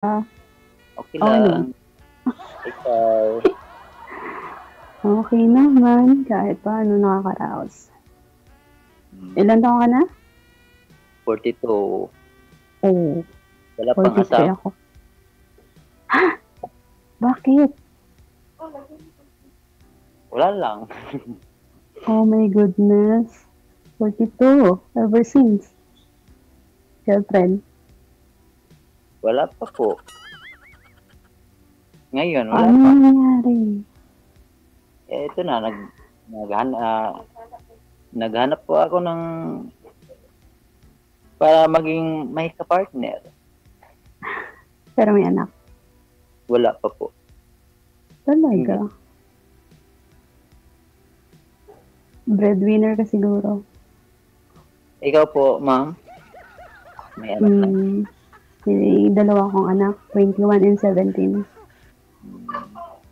Okay Okay naman. lang. Ikaw? Okay naman, kahit paano nakakaraos. Hmm, Ilan taon ka na? 42. Oh, Wala pang 43 asawa? ako. Bakit? Wala lang. Oh my goodness. 42, ever since. Girlfriend. Wala pa po. Ngayon, wala Paano pa. nangyari? Ito na, naghanap po ako ng para maging may ka-partner. Pero may anak. Wala pa po. Talaga. Single. Breadwinner ka siguro. Ikaw po, ma'am? May anak na? May dalawa akong anak, 21 and 17.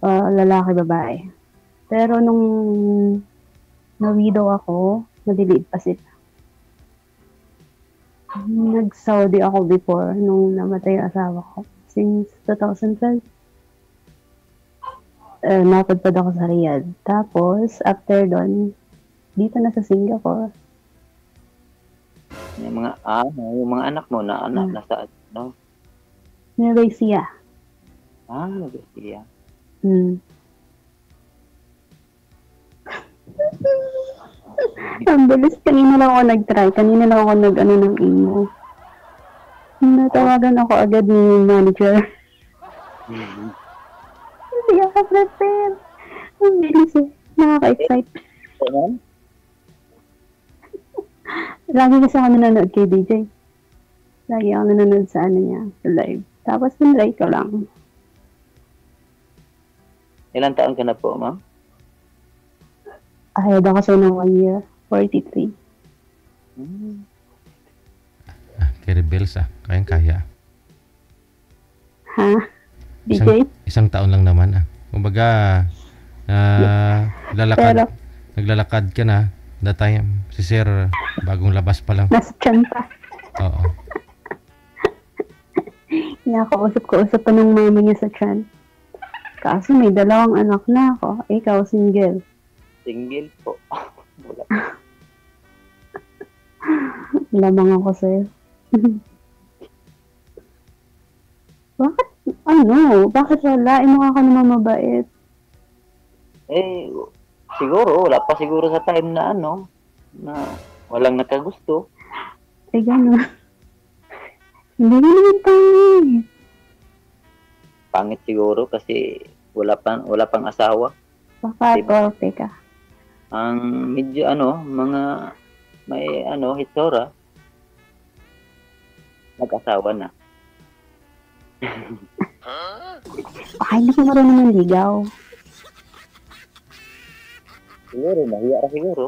Lalaki, babae. Pero nung na-widow ako, maliliit pa sila. Nag-Saudi ako before nung namatay yung asawa ko. Since 2012, napadpad ako sa Riyadh. Tapos, after doon, dito na sa Singapore. Yung mga anak mo na anak Hmm. nasa ano? Malaysia. Nag-Australia. Hmm. Ang bilis. Kanina lang ako nag-try. Kanina lang ako nag-ano ng emo. Natawagan ako agad ni manager. Hindi ako prepare. Ang bilis eh. Nakaka-excite. Ma'am? Lagi kasi ako nanonood kay DJ. Lagi ako nanonood sa ano niya, sa live. Tapos tinry ko lang. Ilang taon ka na po, ma'am? Ahead ako sa ng 1 year. 43. Hmm. Kay Rebels kayang-kaya. Ha? Isang, DJ? isang taon lang naman Kumbaga, Pero, naglalakad ka na, that time, si Sir, bagong labas pa lang. nasa tiyan pa. Oo. Nakakausap pa ng mama niya sa tiyan. Kaso may dalawang anak na ako. Ikaw, single. Single po. Wala. Lamang ako sa'yo. Bakit? Ano? Bakit wala? Mukha ka naman mabait. Eh, siguro, wala pa siguro sa time na ano, na walang nakagusto. Eh, gano'n. Hindi ka naman pangit. Pangit siguro kasi wala pang asawa. Baka Diba? torpe ka. Ang medyo ano, mga may ano, hitsura, nag-asawa na. Baka hindi ka marunong manligaw. Siguro, nahiya ka siguro.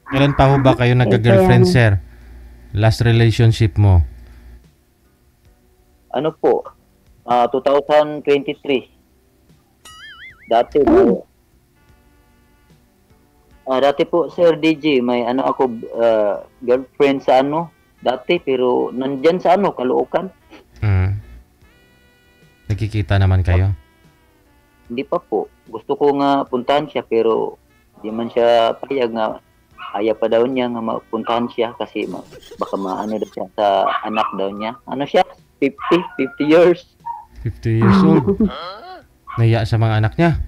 Kailan pa ho ba kayo nagka-girlfriend, kaya, Sir? Last relationship mo? Ano po, 2023. Dati, dati po, Sir DJ, may ano ako, girlfriend sa ano, dati, pero nandyan sa ano, Caloocan. Nagkikita naman kayo? Hindi pa po. Gusto ko nga puntahan siya, pero di man siya payag nga. Ayaw pa daw niya nga mapuntahan siya kasi baka maano daw siya sa anak daw niya. Ano siya? 50 years. 50 years old. Nahiya sa mga anak niya?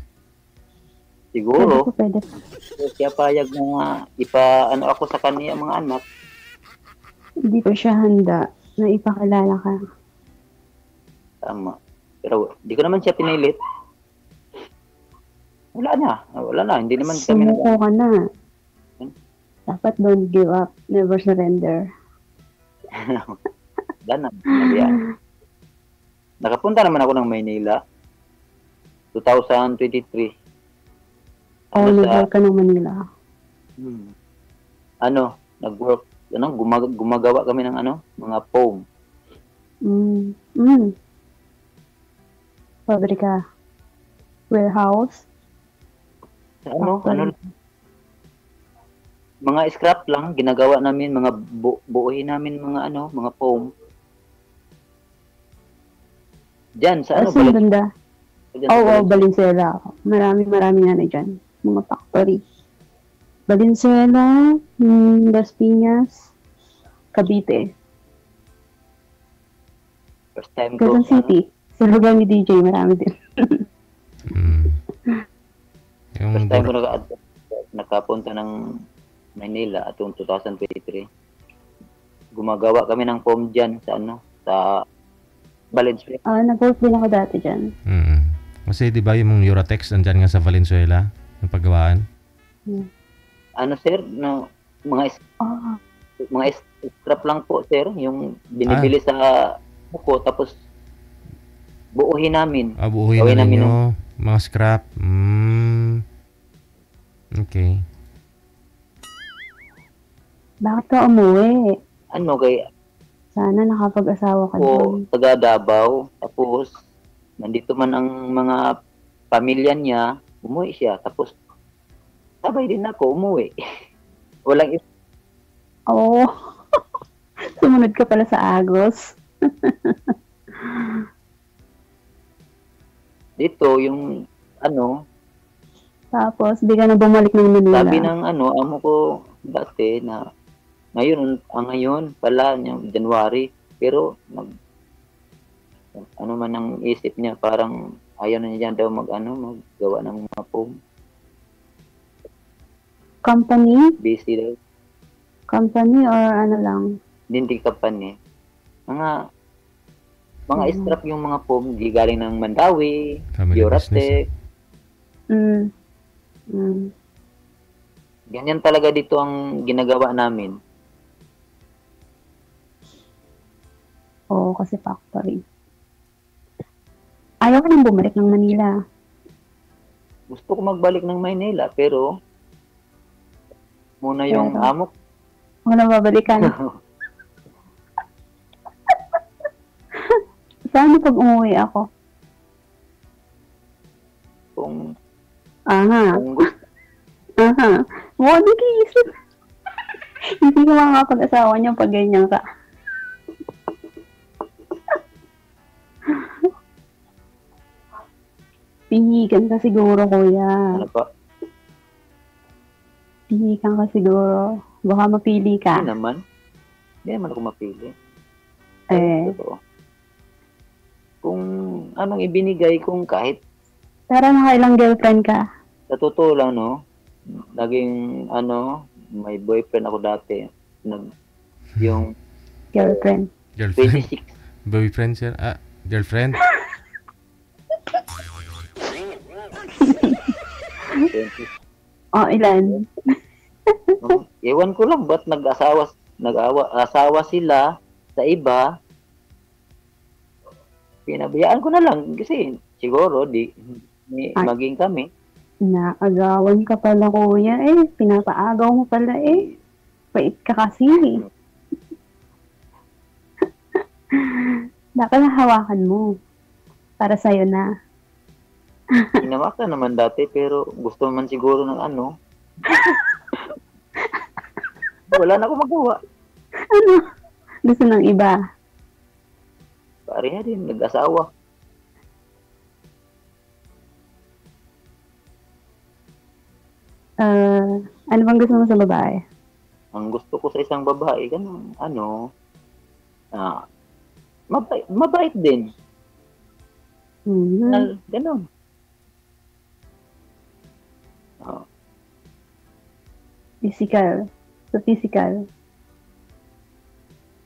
Siguro. pwede. So, siya payag na ano ako sa kanya mga anak. Hindi pa siya handa na ipakilala ka. Tama. Pero di ko naman siya pinilit. Wala na. Hindi naman kami Sumuko ka na. Dapat don't give up. Never surrender. Wala na. Yan. Nakapunta naman ako ng Maynila. 2023. Nag-work ka ng Manila. Nag-work. Gumagawa kami ng mga foam. Pabrika. Warehouse. Mga scrap lang ginagawa namin, mga buuhin namin mga foam. Diyan, sa ano, Saan banda? Diyan sa Oo, Valenzuela. Valenzuela. Marami na dyan. Mga factory. Valenzuela, Las Piñas, Cavite. First time ko, Quezon City. Sa lugar ni DJ, marami din. Mm. Yung first time ko Bur- nakapunta ng Manila atong 2023. Gumagawa kami ng foam dyan sa ano, sa Valenzuela. Nag-work din ako dati dyan. Mm. Kasi di ba yung Uratex andyan nga sa Valenzuela, yung paggawaan? Ano sir, no, Ah, mga scrap lang po sir, yung binibili sa buko tapos buuhin namin. Buuhin Gawin na namin ninyo, mga scrap. Okay. bakit ka umuwi? Ano kay Sana nakapag-asawa ka po doon. taga Davao, tapos nandito man ang mga pamilya niya, umuwi siya tapos sabay din ako umuwi. Walang Oo. Sumunod ka pala sa Agos. dito yung ano, Tapos, di ka na bumalik ng Manila. sabi ng ano, amo ko dati na ngayon pala, yung January, pero ano man ang isip niya, parang ayaw na niya daw maggawa ng mga foam. Company Busy daw. or ano lang? Hindi company. Mga strap yung mga foam, di galing ng Mandawi, Family business. Uratex. Ganyan talaga dito ang ginagawa namin. Oo, kasi factory. Ayaw ko nang bumalik ng Manila. Gusto ko magbalik ng Maynila, pero muna yung Pero? amo ko. Wala babalikan. Saan pag umuwi ako? Kung Aha. gusto. Wow, nag-iisip. Hindi ko makakapag-asawa niya pag ganyan ka. Pihigan ka siguro, kuya. Ano pa? Pihigan ka siguro. Baka mapili ka. Hindi naman ako mapili. Eh. Kung anong ibinigay, kung kahit Pero nakailang girlfriend ka? sa totoo lang, no, naging may boyfriend ako dati. Yung Girlfriend. Girlfriend. 26. Boyfriend sir? Girlfriend? 20. Ilan? Ewan ko lang ba't asawa sila sa iba. Pinabayaan ko na lang kasi siguro maging kami. Naagawan ka pala, kuya. Pinapaagaw mo pala Pait ka kasi. Dapat hawakan mo. Para sa'yo na. Hinawakan naman dati pero gusto man siguro ng wala na akong magawa. Gusto ng iba. Pareha din, nag-asawa. Ano bang gusto mo sa babae? Ang gusto ko sa isang babae, mabait din. Ganon. Physical. So, physical.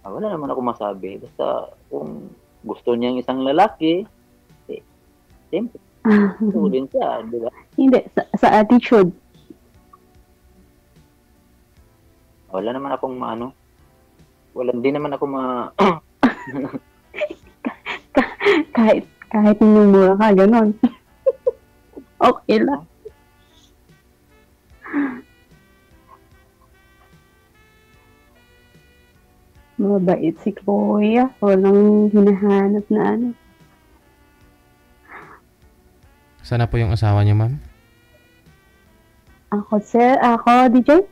Wala naman ako masabi. Basta kung gusto niya ng isang lalaki, siyempre, gusto din siya, di ba? Hindi, sa attitude. Wala naman akong hindi naman ako kahit minumura ka, ganon. Okay lang. Mabait si kuya. Walang hinahanap na Sana po yung asawa niyo, ma'am? Ako, DJ?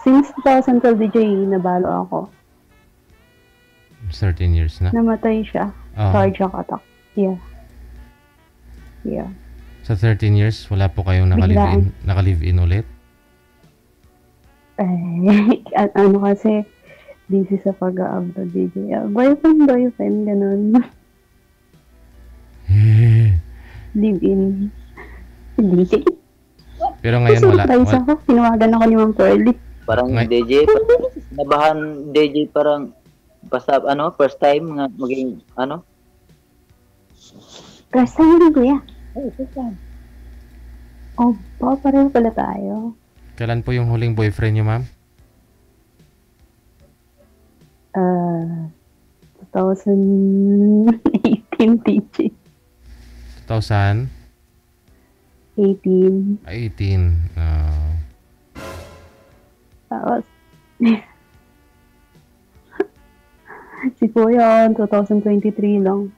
Since 2012, DJ, nabalo ako. 13 years na. Namatay siya. Oo. Cardiac attack. Yeah. Yeah. Sa 13 years, wala po kayong Biglaan. naka-live-in ulit? At ano kasi, busy sa pag-a-abroad, DJ. Boyfriend, ganun. Live-in. DJ. Pero ngayon wala. Surprise ako. Tinawagan ako ni Ma'am Pearly. Parang Ngay- DJ, nabahan DJ parang basta first time nga maging First time rin, kuya. Oh, first time. Oh, pareho pala tayo. Kailan po yung huling boyfriend niyo, ma'am? 2018, DJ. 2018. 18. Tapos, si Kuya, 2023 lang.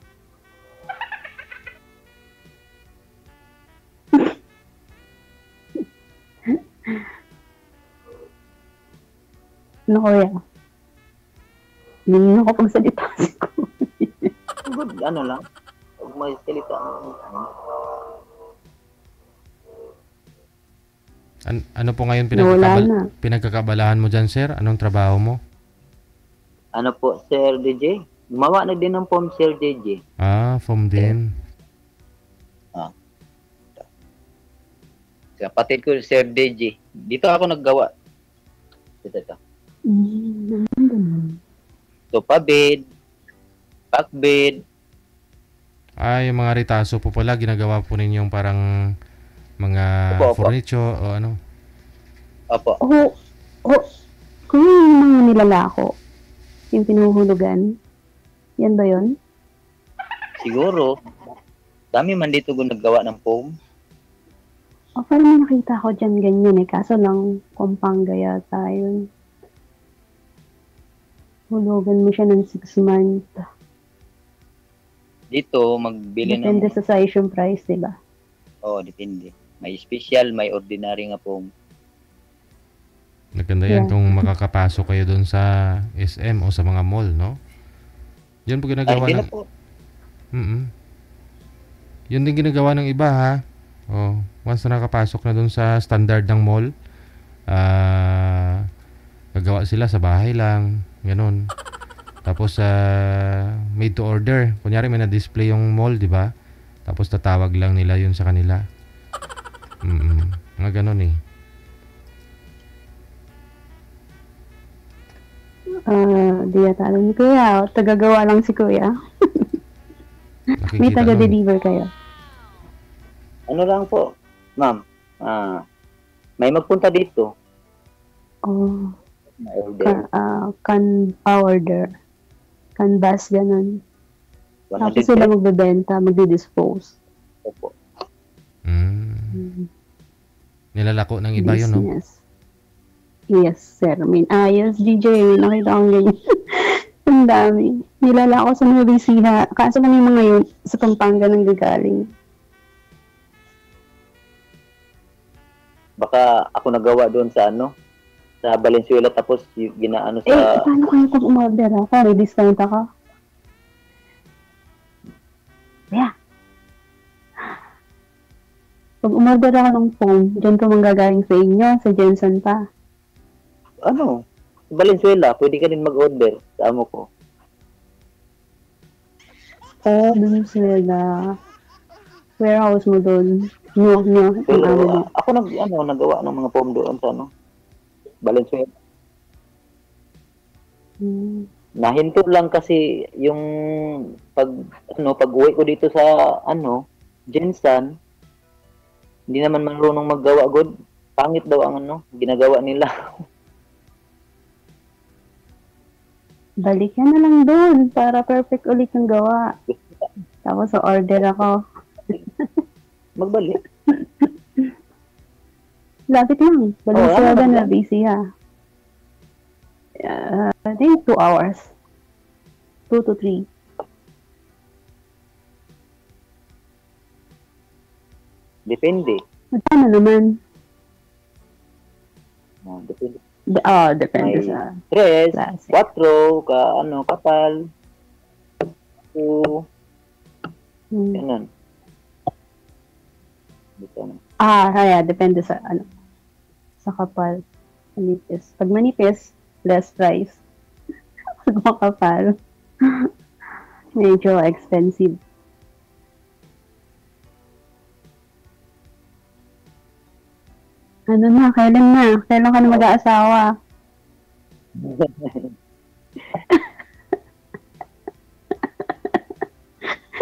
Ano, Kuya? Hindi na ako pagsalita si Kuya. Good, lang. Huwag may salita. Ano po ngayon Wala na. pinagkakabalahan mo dyan, sir? Anong trabaho mo? Ano po, Sir DJ? Gumawa na din ng form, Sir DJ. Foam din. Kapatid ko, Sir DJ. Dito ako naggawa. Ito. Sofa bed, back bed. Yung mga ritaso po pala, ginagawa po ninyong parang mga Opo. furniture o ano? Opo. Kung yung mga nilalako, yung pinuhulugan, yan ba yun? Siguro. Dami man dito naggawa ng foam. Parang may nakita ko dyan ganyan kaso lang Pampanga yata yun. Hulugan mo siya ng 6 months. Dito, magbili Depende sa size yung price, diba? depende. May special, may ordinary nga foam. Maganda yan Yeah. kung makakapasok kayo doon sa SM o sa mga mall, no? Yun po ginagawa Hindi na ng... po. Yun din ginagawa ng iba, ha? Once na nakapasok na doon sa standard ng mall, gagawa sila sa bahay lang, ganun. Tapos made to order. Kunyari may na-display yung mall, di ba? Tapos tatawag lang nila yun sa kanila. Mga ganun eh. Di yata alam ni Kuya. Tagagawa lang si Kuya. May Nakikita nun. taga-deliver kayo. Ano lang po, ma'am. May magpunta dito. May order. Can order. Canvas, ganun. 100 Tapos sila magbebenta, magdi-dispose. po. Nilalako ng iba yun, no? Business. Yes, sir. Yes, DJ. Nakita akong ganyan. Ang dami. Nilala ko sa mga bisiha. Kaso kami mga yun, sa Pampanga nang gagaling. Baka ako nagawa doon sa sa Valenzuela tapos ginaano sa Paano kayo pag umorder ako? May discount ako? Yeah. Pag umorder ako ng phone, dyan ko manggagaling sa inyo, sa Jensen pa. sa Valenzuela, pwede ka din mag-order sa amo ko. Dun sila. Warehouse mo dun. Nyo, yung Pero ano mo. ako nagawa ng mga foam doon sa Valenzuela. Nahinto lang kasi yung pag-uwi ko dito sa Jensen, hindi naman marunong maggawa good. Pangit daw ang ginagawa nila. Balik ka na lang dun para perfect ulit yung gawa. Tapos order ako. Magbalik. Lapit lang. Balik Oo, sila ano na lang. busy ha. I think 2 hours. 2 to 3. Depende. Magkano naman? Depende. Depende May sa 3, klase. 4, kapal. 2, Hmm. ganun. Dito na. Kaya depende sa sa kapal. Manipis. Pag manipis, less price. Pag makapal, medyo expensive. Ano na? Kailan na? Kailan ka na mag-aasawa?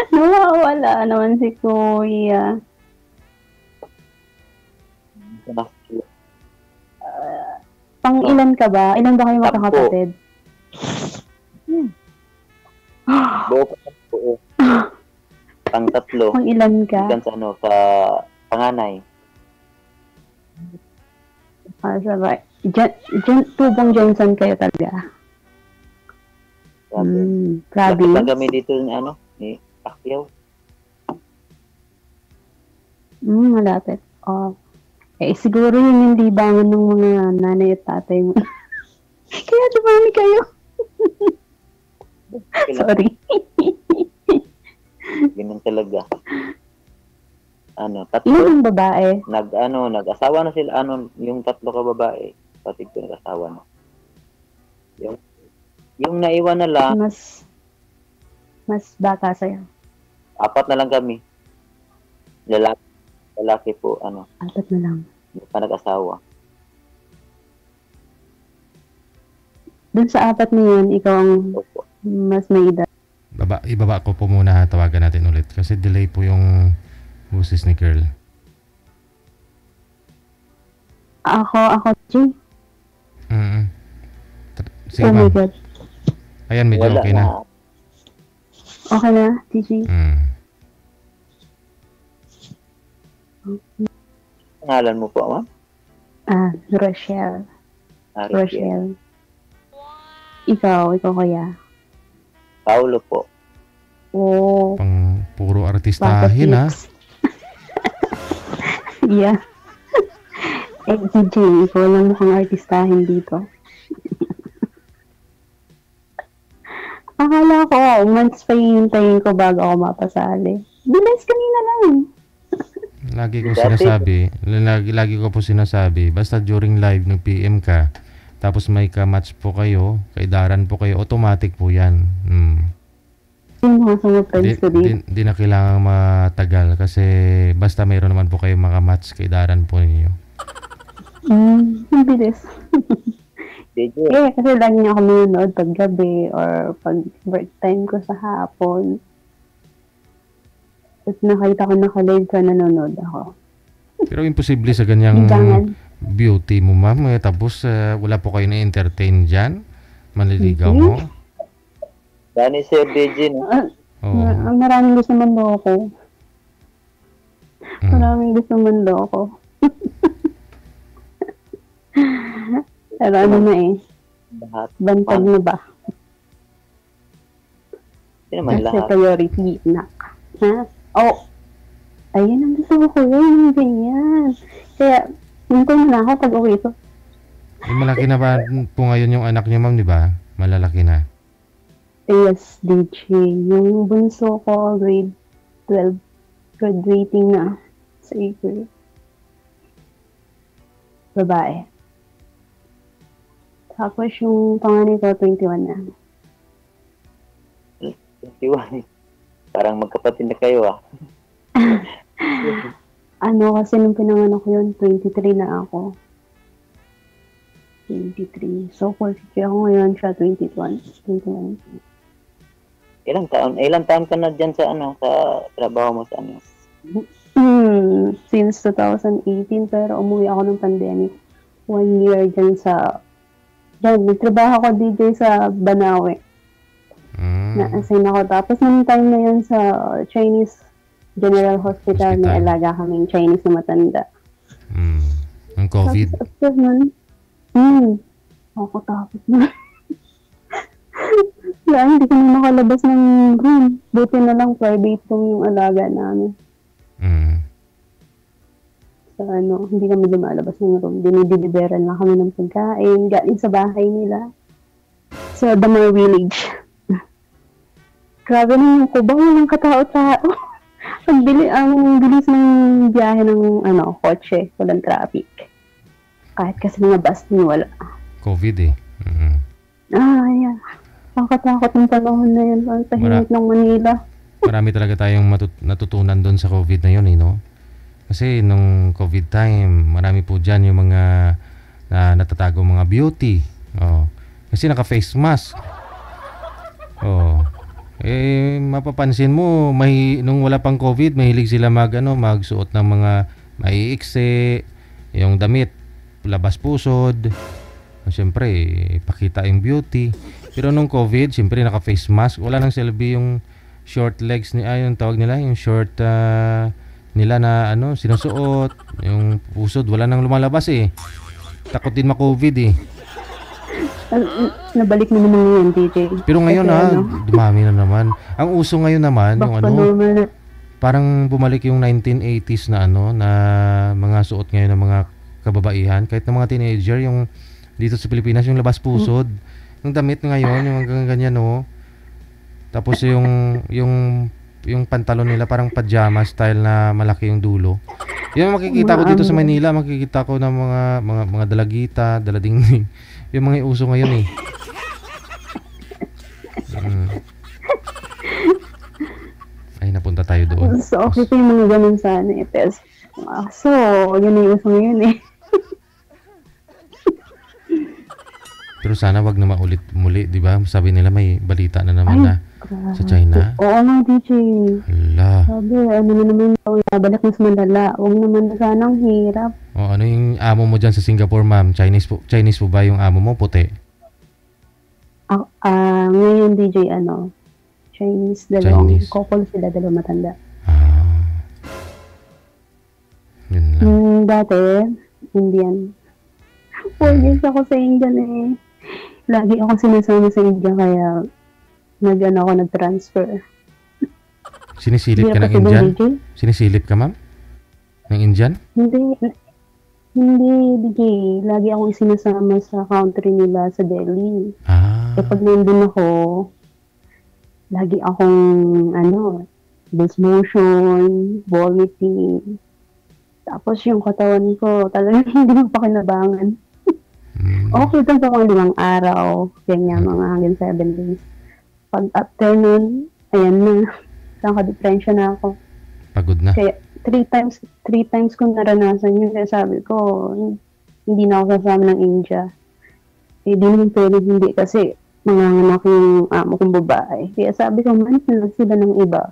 Nawawala naman si Kuya. Pang ilan ka ba? Ilan ba kayo magkakapatid? Buo pa po. Pang 3. Pang ilan ka? Hanggang sa sa panganay. Sabay. Tubong Johnson kayo talaga. Lapit Province. lang kami dito ni Pacquiao. Malapit. Siguro yun yung libangan ng mga nanay at tatay mo. Kaya dumami kayo. Sorry. Ganun talaga. Ilan 3. ang babae? Nag-asawa na sila, yung 3 ka babae. Kapatid ko nag-asawa na. Yung naiwan na lang, Mas bata sa'yo. 4 na lang kami. Lalaki po, 4 na lang. hindi pa nag-asawa. Dun sa 4 na yun, ikaw ang Opo. mas may edad. Ibaba ko po muna ha, tawagan natin ulit kasi delay po yung boses ni Curl. Ako, G. Sige Oh my ma'am. God. Ayan, medyo Wala okay na. Okay na, TG. Pangalan mo po, ma'am? Rochelle. Rochelle. Rochelle. Ikaw kuya. Paulo po. Oh. Pang puro artistahin ha. Yeah. DJ, ikaw lang mukhang artistahin dito. Akala ko, months pa hihintayin ko bago ako mapasali. Bilis kanina lang. Lagi ko po sinasabi, basta during live nag-PM ka, tapos may ka-match po kayo, kaidaran po kayo, automatic po yan. Yung mga sa friends ko dito. Di na kailangang matagal kasi basta mayroon naman po kayo maka-match, kaidaran po ninyo. Ang bilis. DJ. Kasi lagi niya ako nanonood pag gabi or pag work time ko sa hapon. At nakita ko naka-live ka, nanonood ako. Pero imposible sa ganyang beauty mo, ma'am. Tapos wala po kayo na-entertain dyan. Manliligaw mo. Dani Sir DJ, no? Maraming gusto manloko. Maraming gusto manloko. Pero Lahat. bantag na ba? Hindi naman Kasi lahat. priority, nak. Ha? Ayan ang gusto ko yun, ganyan. Kaya, hintay na ako pag uwi ko. Malaki na ba po ngayon yung anak niyo, ma'am, di ba? Malalaki na. Yes, DJ. Yung bunso ko, grade 12, graduating na sa April. Babae. Tapos yung panganay ko, 21 na. 21. Parang magkapatid na kayo, Kasi nung pinanganak ko yun, 23 na ako. 23. So, 43 ako ngayon, siya 21. Ilang taon ka na dyan sa sa trabaho mo sa Since 2018, pero umuwi ako ng pandemic. 1 year dyan nagtrabaho ko DJ sa Banawe. Na-assign ako. Tapos nung time na yun sa Chinese General Hospital, may alaga kaming Chinese na matanda. Ang COVID. Tapos nun, ako tapos na. Kaya hindi ko na makalabas ng room. Buti na lang private room yung alaga namin. Hindi kami lumalabas ng room. Dinideliveran lang kami ng pagkain galing sa bahay nila. Sa Damar Village. Grabe naman ko ba? Walang katao-tao. Ang bilis ng biyahe ng kotse. Walang traffic. Kahit kasi mga bus din wala. COVID eh. Mm-hmm. Yeah. Pangkatakot ng panahon na yun. Ang tahimik ng Manila. Marami talaga tayong natutunan doon sa COVID na yun, no? Kasi nung COVID time, marami po dyan yung mga natatago mga beauty. Kasi naka-face mask. Mapapansin mo, nung wala pang COVID, mahilig sila magsuot ng mga maiiksi, yung damit, labas pusod. Siyempre, pakita yung beauty. Pero nung COVID, siyempre naka-face mask. Wala nang selfie yung short legs yung tawag nila, yung short nila na sinusuot, yung pusod, wala nang lumalabas eh. Takot din ma-COVID eh. Nabalik na naman ngayon, DJ. Pero ngayon dumami na naman. Ang uso ngayon naman, yung parang bumalik yung 1980s na na mga suot ngayon ng mga kababaihan, kahit ng mga teenager, yung dito sa Pilipinas, yung labas pusod. Yung damit ngayon, yung hanggang ganyan, Tapos yung pantalon nila parang pajama style na malaki yung dulo. Yung makikita ko dito sa Manila, makikita ko ng mga dalagita, daladingding. Yung mga uso ngayon eh. Ay, napunta tayo doon. So, okay po yung mga ganun sana eh. So, yun yung uso ngayon eh. Pero sana wag na maulit muli, di ba? Sabi nila may balita na naman na sa China. Oo nga, DJ. Hala. Sabi, na naman balik na sa Mandala. Huwag naman sana ang hirap. Ano yung amo mo dyan sa Singapore, ma'am? Chinese po ba yung amo mo? Puti? Ngayon, DJ, Chinese, dalawang couple sila, dalawang matanda. Yun lang. Dati, Indian. 4 years ako sa Indian eh. Lagi ako sinasama sa India kaya nag-transfer. Sinisilip ka ng Indian? Sinisilip ka, ma'am? Ng Indian? Hindi, DJ. Lagi akong sinasama sa country nila sa Delhi. Kapag nandun ako, lagi akong loose motion, vomiting. Tapos yung katawan ko, talagang hindi mo pakinabangan. Okay lang sa mga 5 araw, ganyan, mga hanggang 7 days. Pag after nun, ayan na, nakadifrensya na ako. Pagod na? Kaya 3 times kong naranasan yun, kaya sabi ko, hindi na ako sasama ng India. Di naman pwede hindi kasi manganganak yung amo kong babae. Kaya sabi ko, man, lang sila ng iba.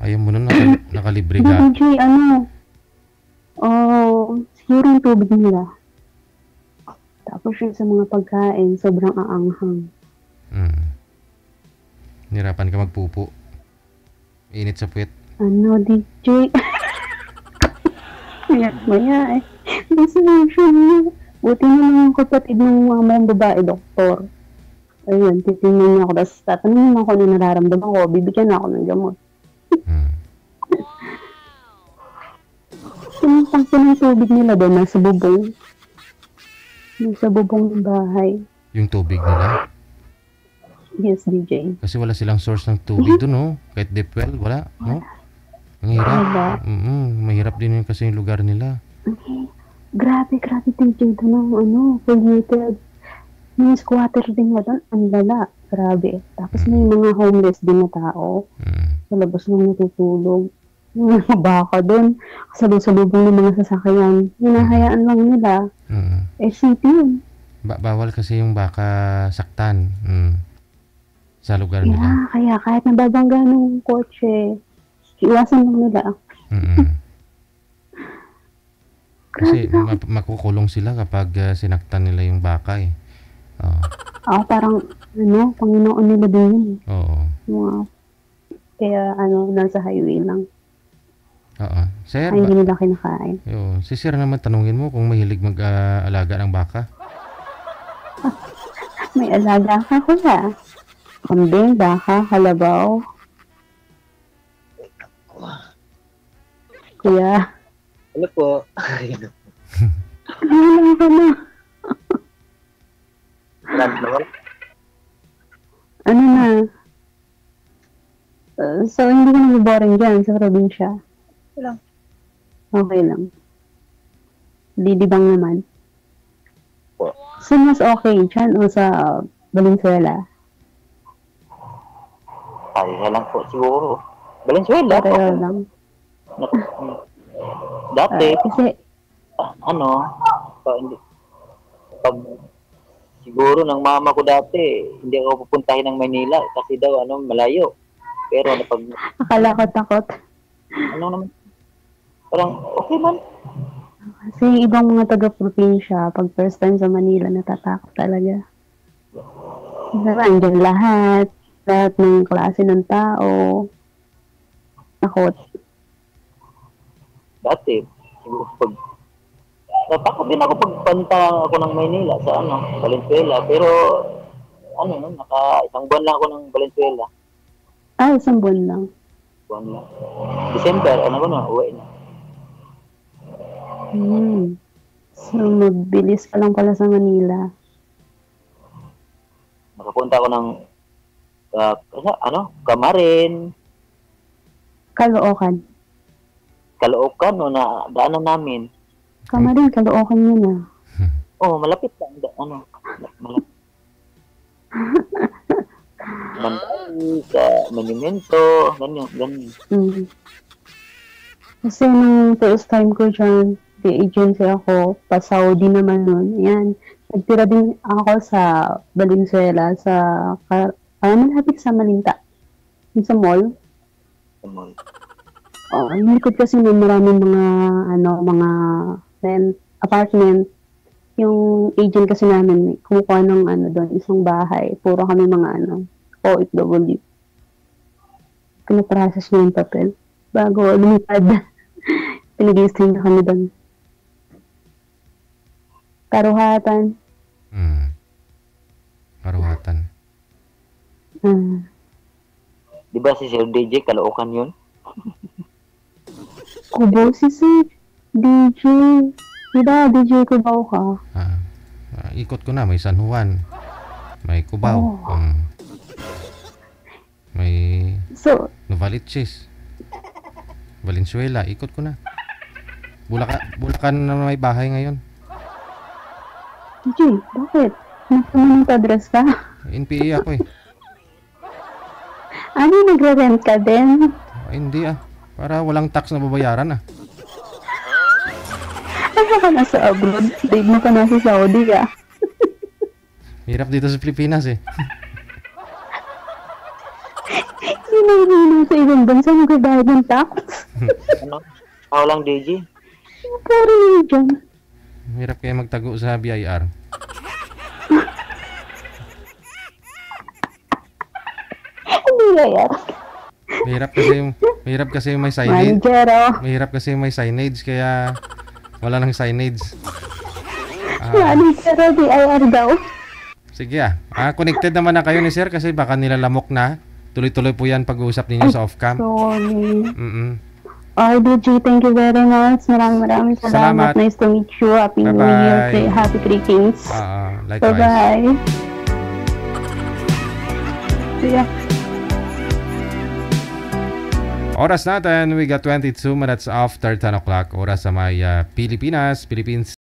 Ayaw mo na nakalibre ka? DJ, siguro yung tubig nila. Tapos yun sa mga pagkain, sobrang aanghang. Nirapan ka magpupo. Init sa puwet. DJ? Maya eh. Destination niya. Buti na lang ang kapatid ng mamang babae, doktor. Ayun, titingnan niya ako. Tapos tatanungin ako ano nararamdaman ko. Bibigyan ako ng gamot. Sinutang ko ng tubig nila doon, nasa bubong. Nasa bubong ng bahay. Yung tubig nila? Yes, DJ. Kasi wala silang source ng tubig doon, no? Kahit deep well, wala, no? Ang hirap. Mahirap din yun kasi yung lugar nila. Grabe, DJ doon polluted. May squatter din nga doon, ang lala. Grabe. Tapos may mga homeless din na tao. Sa labas lang natutulog. Yung mga baka doon, kasalubong ng mga sasakyan. Hinahayaan lang nila. City yun. Bawal kasi yung baka saktan. Sa lugar nila. Kaya kahit nababangga ng kotse, iwasan lang nila. Kasi makukulong sila kapag sinaktan nila yung baka eh. Parang Panginoon nila din yun. Oo. Kaya nasa highway lang. Sir, hindi nila kinakain. Si Sir naman tanungin mo kung mahilig mag-alaga ng baka. May alaga ka kuya. Kambing, baka, kalabaw. Kuya, Ano po? Ano ka na? Ano na? So, hindi ka nababoring dyan sa probinsya? Wala. Okay lang. Didibang naman. Po. So, mas okay dyan o sa Valenzuela? Kaya lang po siguro. Valenzuela. Pareho lang. Dati, Kasi, pag siguro ng mama ko dati, hindi ako pupuntahin ng Manila kasi daw malayo. Pero pag akala ko takot. naman, parang okay man. Kasi yung ibang mga taga-probinsya, pag first time sa Manila, natatakot talaga. Diba, andyan lahat ng klase ng tao. Takot. Dati, siguro pag natakot din ako pagpunta ako ng Maynila sa Valenzuela. Pero isang buwan lang ako ng Valenzuela. Isang buwan lang. Buwan lang. December, uwi na. So, mabilis ka lang pala sa Manila. Nakapunta ako ng Kamarin, Caloocan. Caloocan, na daanan namin. Kamarin, Caloocan yun ah. Malapit lang. Malapit. Mandali, sa Monumento, ganyan. Kasi nung first time ko dyan, the agency ako, pa-Saudi naman nun. Yan. Nagtira din ako sa Valenzuela, sa malapit sa Malinta. Yung sa mall. Nalikod kasi ng maraming mga rent, apartment. Yung agent kasi namin, kumukuha ng doon, isang bahay. Puro kami mga OFW. Pinaprocess niya yung papel. Bago lumipad, pinag-i-stream na kami doon. Karuhatan. Karuhatan. Di ba si Sir DJ, Caloocan yun? Kubo si Sir DJ. Diba, DJ Cubao ka? Ikot ko na, may San Juan. May Cubao. May Novaliches. Valenzuela, ikot ko na. Bulacan na may bahay ngayon. DJ, bakit? Nagpamanong address ka? NPA ako eh. Nagre-rent ka din? Hindi para walang tax na babayaran Ano ka nasa abroad? Dave mo ka nasa Saudi ka? Hirap dito sa Pilipinas eh. Hindi sa ibang bansa magbabayad ng tax. Lang DJ? Puro yun dyan. Hirap kaya magtago sa BIR. Hindi kaya. Mahirap kasi yung may signage. Manjero. Mahirap kasi yung may signage kaya wala nang signage. Manjero, BIR daw. Sige connected naman na kayo ni Sir kasi baka nilalamok na. Tuloy-tuloy po yan pag-uusap ninyo sa off-cam. Sorry. DJ, thank you very much. Maraming salamat. Nice to meet you. Happy New Year. Happy Greetings. Likewise. Bye-bye. Yeah. Oras natin, we got 22 minutes after 10 o'clock. Oras sa may Philippines